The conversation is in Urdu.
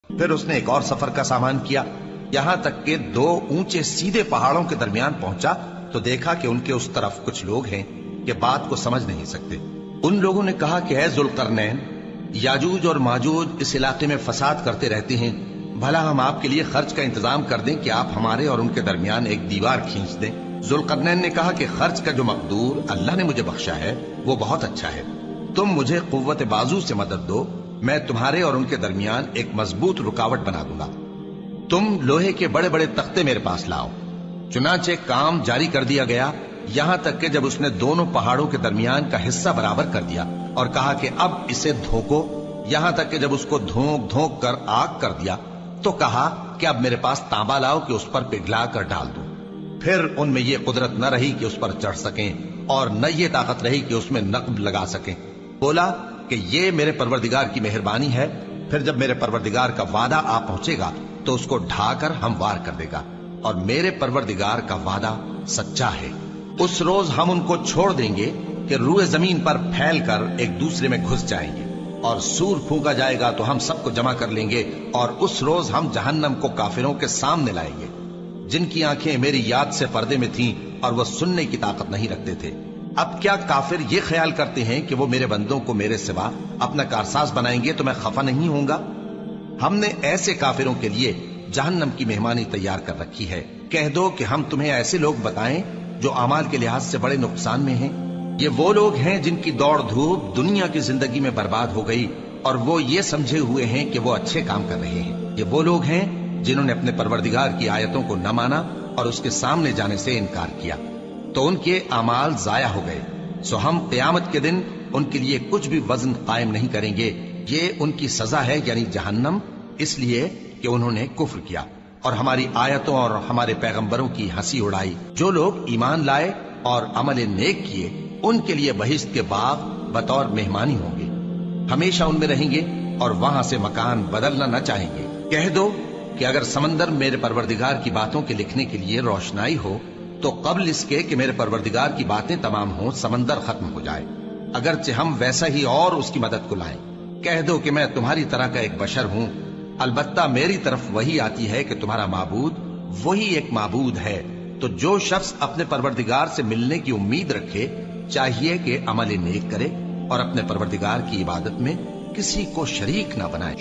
پھر اس نے ایک اور سفر کا سامان کیا، یہاں تک کہ 2 اونچے سیدھے پہاڑوں کے درمیان پہنچا تو دیکھا کہ ان کے اس طرف کچھ لوگ ہیں کہ بات کو سمجھ نہیں سکتے۔ ان لوگوں نے کہا کہ اے ذوالقرنین، یاجوج اور ماجوج اس علاقے میں فساد کرتے رہتے ہیں، بھلا ہم آپ کے لیے خرچ کا انتظام کر دیں کہ آپ ہمارے اور ان کے درمیان ایک دیوار کھینچ دیں۔ ذوالقرنین نے کہا کہ خرچ کا جو مقدور اللہ نے مجھے بخشا ہے وہ بہت اچھا ہے، تم مجھے قوت بازو سے مدد دو، میں تمہارے اور ان کے درمیان ایک مضبوط رکاوٹ بنا دوں گا۔ تم لوہے کے بڑے بڑے تختے میرے پاس لاؤ۔ چنانچہ کام جاری کر دیا گیا، یہاں تک کہ جب اس نے دونوں پہاڑوں کے درمیان کا حصہ برابر کر دیا اور کہا کہ اب اسے دھوکو، یہاں تک کہ جب اس کو دھونک دھونک کر آگ کر دیا تو کہا کہ اب میرے پاس تانبا لاؤ کہ اس پر پگھلا کر ڈال دوں۔ پھر ان میں یہ قدرت نہ رہی کہ اس پر چڑھ سکیں اور نہ یہ طاقت رہی کہ اس میں نقب لگا سکیں۔ بولا کہ یہ میرے پروردگار کی مہربانی ہے، پھر جب میرے پروردگار کا وعدہ آ پہنچے گا تو اس کو ڈھا کر ہموار کر دے گا، اور میرے پروردگار کا وعدہ سچا ہے۔ اس روز ہم ان کو چھوڑ دیں گے کہ روئے زمین پر پھیل کر ایک دوسرے میں گھس جائیں گے، اور سور پھونکا جائے گا تو ہم سب کو جمع کر لیں گے، اور اس روز ہم جہنم کو کافروں کے سامنے لائیں گے جن کی آنکھیں میری یاد سے پردے میں تھیں اور وہ سننے کی طاقت نہیں رکھتے تھے۔ اب کیا کافر یہ خیال کرتے ہیں کہ وہ میرے بندوں کو میرے سوا اپنا کارساز بنائیں گے تو میں خفا نہیں ہوں گا؟ ہم نے ایسے کافروں کے لیے جہنم کی مہمانی تیار کر رکھی ہے۔ کہہ دو کہ ہم تمہیں ایسے لوگ بتائیں جو اعمال کے لحاظ سے بڑے نقصان میں ہیں۔ یہ وہ لوگ ہیں جن کی دوڑ دھوپ دنیا کی زندگی میں برباد ہو گئی اور وہ یہ سمجھے ہوئے ہیں کہ وہ اچھے کام کر رہے ہیں۔ یہ وہ لوگ ہیں جنہوں نے اپنے پروردگار کی آیتوں کو نہ مانا اور اس کے سامنے جانے سے انکار کیا، تو ان کے اعمال ضائع ہو گئے۔ سو ہم قیامت کے دن ان کے لیے کچھ بھی وزن قائم نہیں کریں گے، یہ ان کی سزا ہے یعنی جہنم، اس لیے کہ انہوں نے کفر کیا اور ہماری آیتوں اور ہمارے پیغمبروں کی ہنسی اڑائی۔ جو لوگ ایمان لائے اور عمل نیک کیے ان کے لیے بہشت کے باغ بطور مہمانی ہوں گے، ہمیشہ ان میں رہیں گے اور وہاں سے مکان بدلنا نہ چاہیں گے۔ کہہ دو کہ اگر سمندر میرے پروردگار کی باتوں کے لکھنے کے لیے روشنائی ہو تو قبل اس کے کہ میرے پروردگار کی باتیں تمام ہوں سمندر ختم ہو جائے، اگرچہ ہم ویسا ہی اور اس کی مدد کو لائیں۔ کہہ دو کہ میں تمہاری طرح کا ایک بشر ہوں، البتہ میری طرف وہی آتی ہے کہ تمہارا معبود وہی ایک معبود ہے۔ تو جو شخص اپنے پروردگار سے ملنے کی امید رکھے چاہیے کہ عمل نیک کرے اور اپنے پروردگار کی عبادت میں کسی کو شریک نہ بنائے۔